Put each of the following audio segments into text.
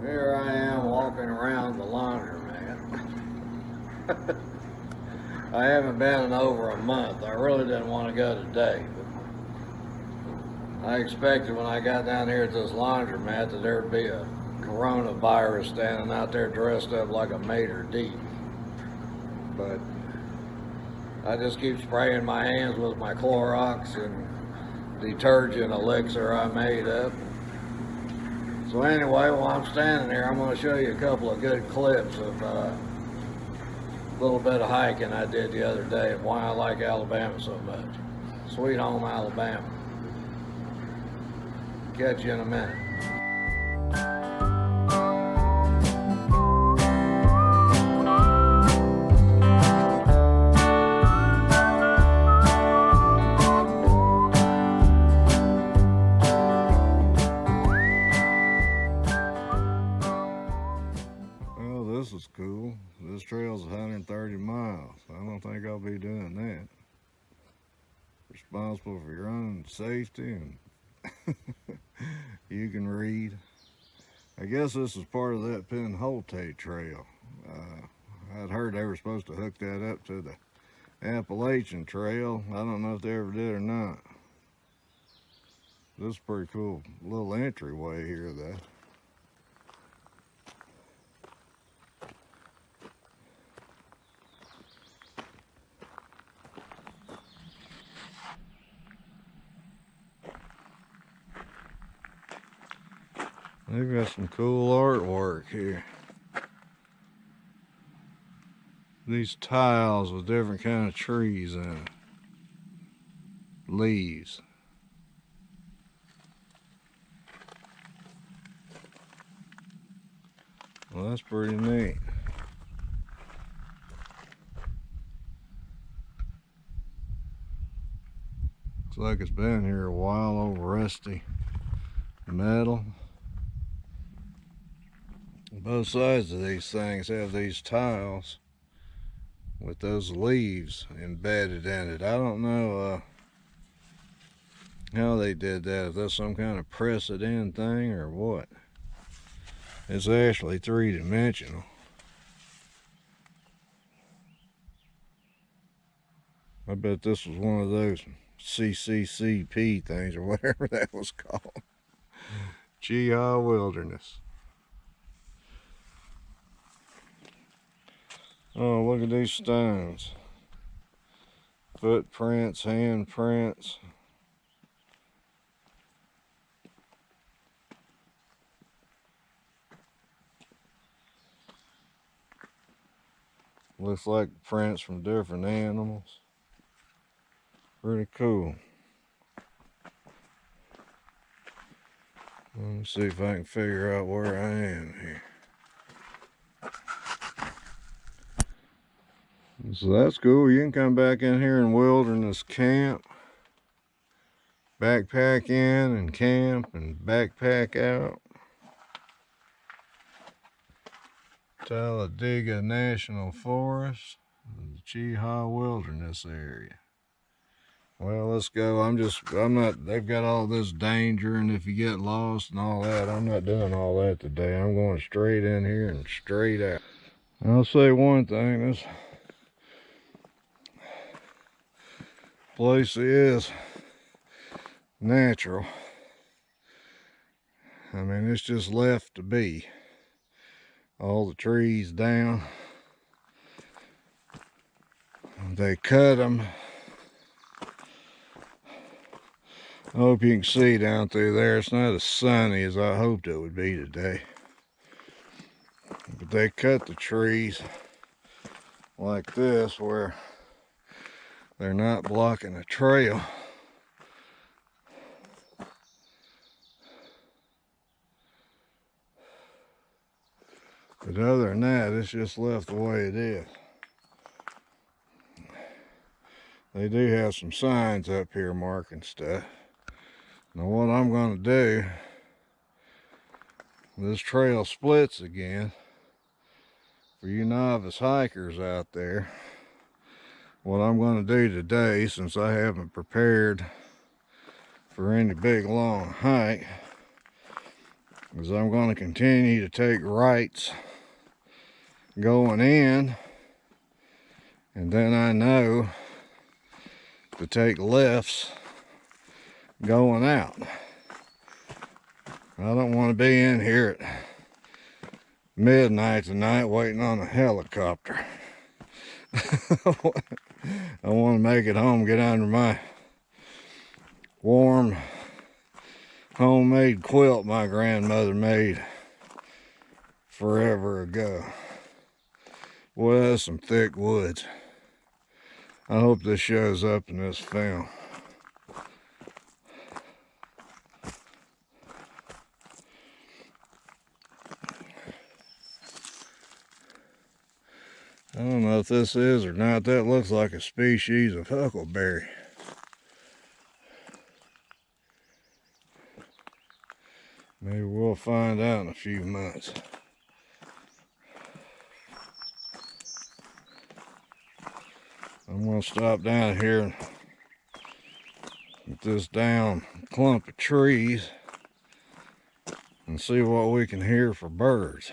Here I am walking around the laundromat. I haven't been in over a month. I really didn't want to go today, but I expected when I got down here at this laundromat that there'd be a coronavirus standing out there dressed up like a maitre d'. But I just keep spraying my hands with my Clorox and detergent elixir I made up. So anyway, while I'm standing here, I'm going to show you a couple of good clips of a little bit of hiking I did the other day and why I like Alabama so much. Sweet home Alabama. Catch you in a minute. This is cool. This trail's 130 miles. I don't think I'll be doing that. Responsible for your own safety, and you can read. I guess this is part of that Penholte trail. I'd heard they were supposed to hook that up to the Appalachian Trail. I don't know if they ever did or not. This is pretty cool little entryway here though. They've got some cool artwork here. These tiles with different kind of trees in them. Leaves. Well, that's pretty neat. Looks like it's been here a while, old rusty metal. Both sides of these things have these tiles with those leaves embedded in it. I don't know how they did that, if that's some kind of press it in thing or what. It's actually three-dimensional. I bet this was one of those CCCP things or whatever that was called. Cheehaw Wilderness. Oh, look at these stones. Footprints, handprints. Looks like prints from different animals. Pretty cool. Let me see if I can figure out where I am here. So that's cool. You can come back in here and wilderness camp, backpack in and camp and backpack out. Talladega National Forest, the Cheehaw Wilderness area. Well, let's go. They've got all this danger and if you get lost and all that, I'm not doing all that today. I'm going straight in here and straight out. I'll say one thing, this place is natural. I mean, it's just left to be. All the trees down. They cut them. I hope you can see down through there. It's not as sunny as I hoped it would be today. But they cut the trees like this where they're not blocking the trail. But other than that, it's just left the way it is. They do have some signs up here marking stuff. Now what I'm going to do, this trail splits again. For you novice hikers out there, what I'm going to do today, since I haven't prepared for any big long hike, because I'm going to continue to take rights going in, and then I know to take lefts going out. I don't want to be in here at midnight tonight waiting on a helicopter. I want to make it home, get under my warm homemade quilt my grandmother made forever ago. Boy, that's some thick woods. I hope this shows up in this film. I don't know if this is or not. That looks like a species of huckleberry. Maybe we'll find out in a few months. I'm going to stop down here with this down clump of trees and see what we can hear for birds.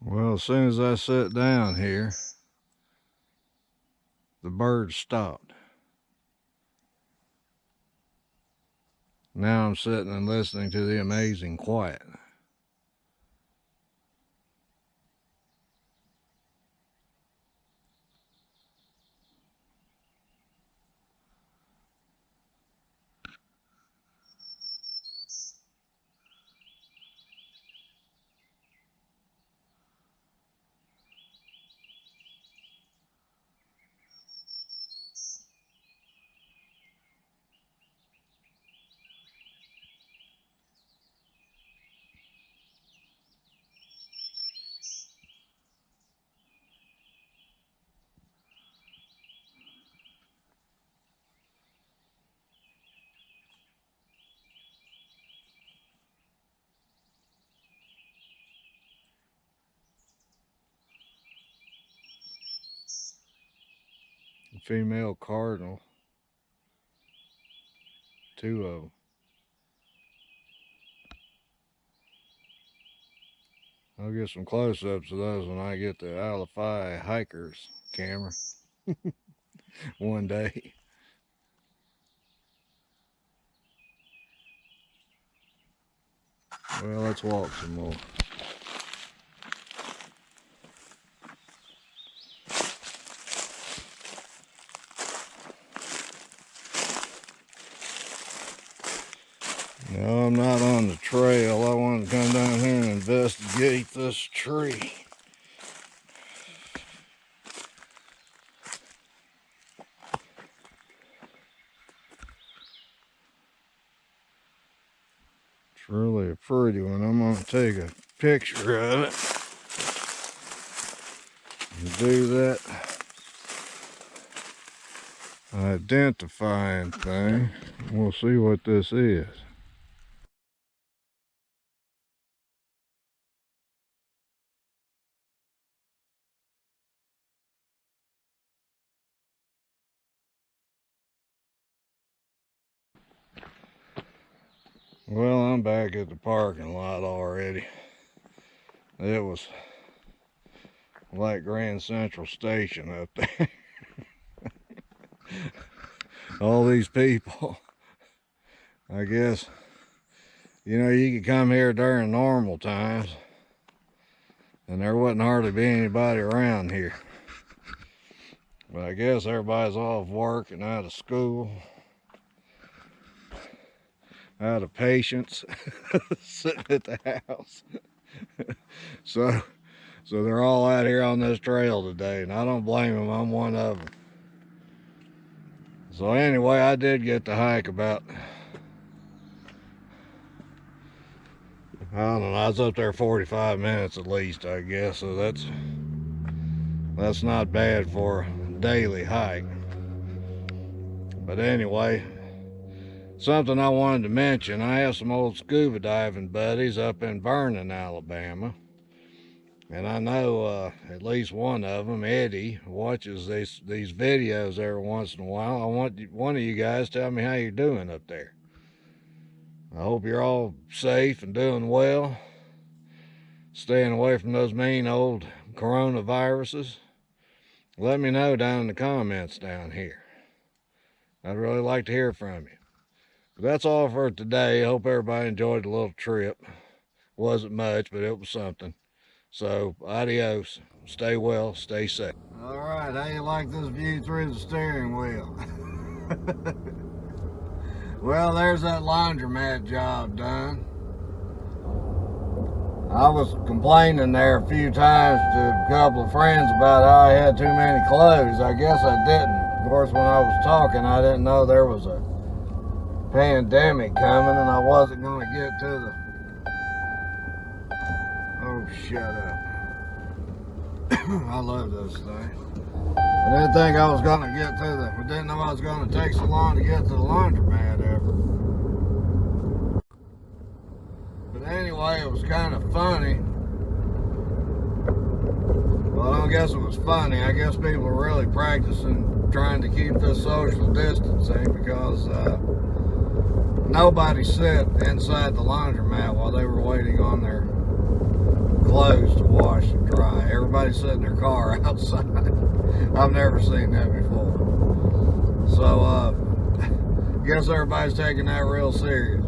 Well, as soon as I sat down here, the birds stopped. Now I'm sitting and listening to the amazing quiet. Female cardinal, 2 of them. I'll get some close-ups of those when I get the Alify hiker's camera one day. Well, let's walk some more. No, I'm not on the trail. I want to come down here and investigate this tree. It's really a pretty one. I'm going to take a picture of it and do that identifying thing. We'll see what this is. Well, I'm back at the parking lot already. It was like Grand Central Station up there. All these people. I guess, you know, you could come here during normal times and there wouldn't hardly be anybody around here. But I guess everybody's off work and out of school, out of patience, sitting at the house. So they're all out here on this trail today, and I don't blame them. I'm one of them. So anyway, I did get to hike about, I don't know, I was up there 45 minutes at least, I guess. So that's not bad for a daily hike. But anyway, Something I wanted to mention, I have some old scuba diving buddies up in Vernon, Alabama. And I know at least one of them, Eddie, watches these videos every once in a while. I want one of you guys to tell me how you're doing up there. I hope you're all safe and doing well, staying away from those mean old coronaviruses. Let me know down in the comments down here. I'd really like to hear from you. But that's all for today. I hope everybody enjoyed the little trip. Wasn't much, but it was something. So, adios. Stay well, stay safe. All right, how you like this view through the steering wheel? Well, there's that laundromat job done. I was complaining there a few times to a couple of friends about how I had too many clothes. I guess I didn't. Of course, when I was talking, I didn't know there was a pandemic coming and I wasn't going to get to the... Oh, shut up. I love those things. I didn't think I was going to get to the... I didn't know I was going to take so long to get to the laundromat ever. But anyway, it was kind of funny. Well, I don't guess it was funny. I guess people are really practicing trying to keep this social distancing because nobody sat inside the laundromat while they were waiting on their clothes to wash and dry. Everybody sat in their car outside. I've never seen that before. So, I guess everybody's taking that real serious.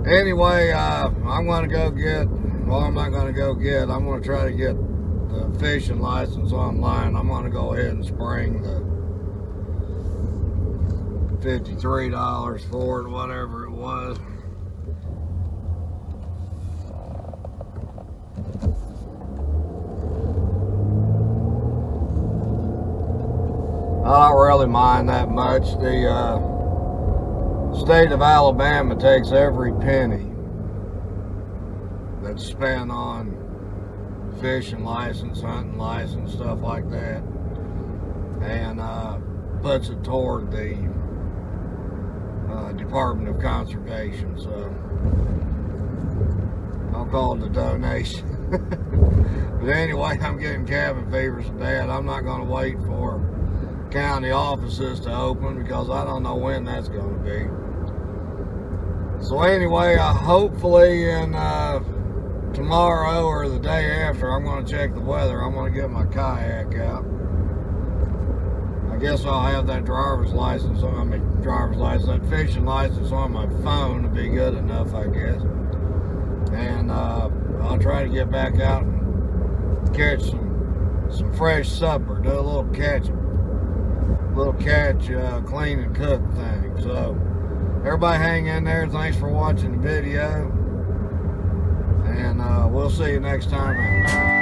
Anyway, I'm going to go get, well, I'm not going to go get, I'm going to try to get the fishing license online. I'm going to go ahead and spring the $53 for it, whatever it was. I don't really mind that much. The state of Alabama takes every penny that's spent on fishing license, hunting license, stuff like that, and puts it toward the Department of Conservation. So I'll call it a donation. But anyway, I'm getting cabin fever so bad. I'm not going to wait for county offices to open because I don't know when that's going to be. So anyway, hopefully in tomorrow or the day after, I'm going to check the weather. I'm going to get my kayak out. I guess I'll have that driver's license on that fishing license on my phone to be good enough, I guess. And I'll try to get back out and catch some fresh supper, do a little catch, clean and cook thing. So everybody hang in there. Thanks for watching the video, and we'll see you next time out.